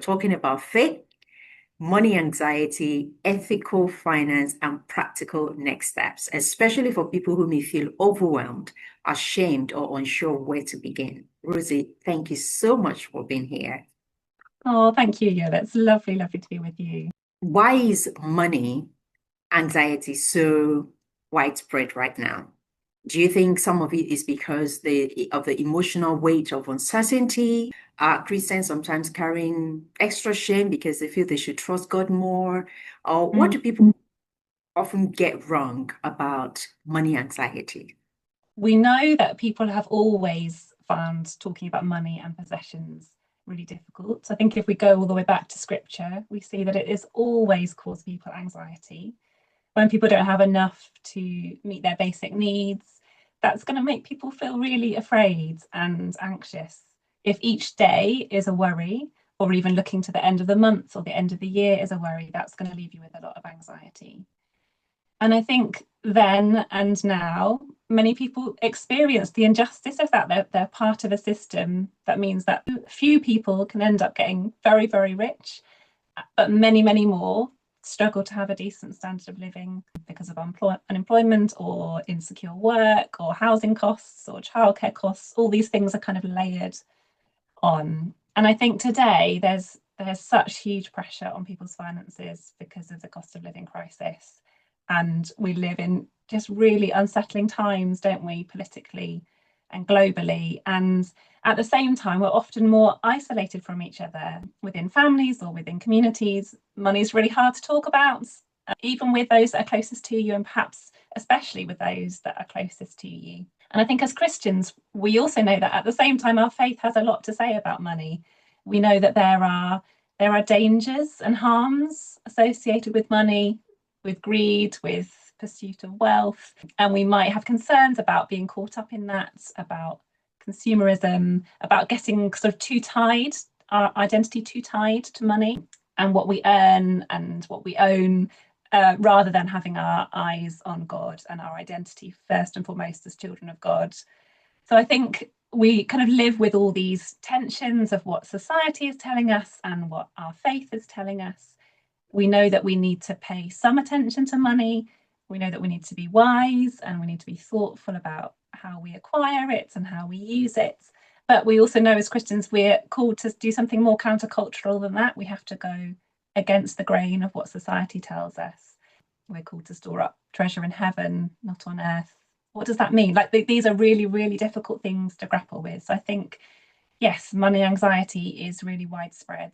talking about faith, money anxiety, ethical finance, and practical next steps, especially for people who may feel overwhelmed, ashamed, or unsure where to begin. Rosie, thank you so much for being here. Oh, thank you. Yeah, that's lovely, lovely to be with you. Why is money anxiety so widespread right now? Do you think some of it is because of the emotional weight of uncertainty? Are Christians sometimes carrying extra shame because they feel they should trust God more? Or what Mm. do people often get wrong about money anxiety? We know that people have always found talking about money and possessions really difficult. So I think if we go all the way back to scripture, we see that it has always caused people anxiety. When people don't have enough to meet their basic needs, that's going to make people feel really afraid and anxious. If each day is a worry, or even looking to the end of the month or the end of the year is a worry, that's going to leave you with a lot of anxiety. And I think then and now, many people experience the injustice of that. They're part of a system that means that few people can end up getting very, very rich, but many, many more struggle to have a decent standard of living because of unemployment or insecure work or housing costs or childcare costs. All these things are kind of layered on. And I think today there's such huge pressure on people's finances because of the cost of living crisis. And we live in just really unsettling times, don't we, politically and globally. And at the same time, we're often more isolated from each other within families or within communities. Money is really hard to talk about, even with those that are closest to you, and perhaps especially with those that are closest to you. And I think as Christians, we also know that at the same time, our faith has a lot to say about money. We know that there are dangers and harms associated with money, with greed, with pursuit of wealth, and we might have concerns about being caught up in that, about consumerism, about getting sort of too tied, our identity too tied to money and what we earn and what we own, rather than having our eyes on God and our identity first and foremost as children of God. So I think we kind of live with all these tensions of what society is telling us and what our faith is telling us. We know that we need to pay some attention to money. We know that we need to be wise and we need to be thoughtful about how we acquire it and how we use it. But we also know as Christians, we're called to do something more countercultural than that. We have to go against the grain of what society tells us. We're called to store up treasure in heaven, not on earth. What does that mean? Like these are really, really difficult things to grapple with. So I think, yes, money anxiety is really widespread.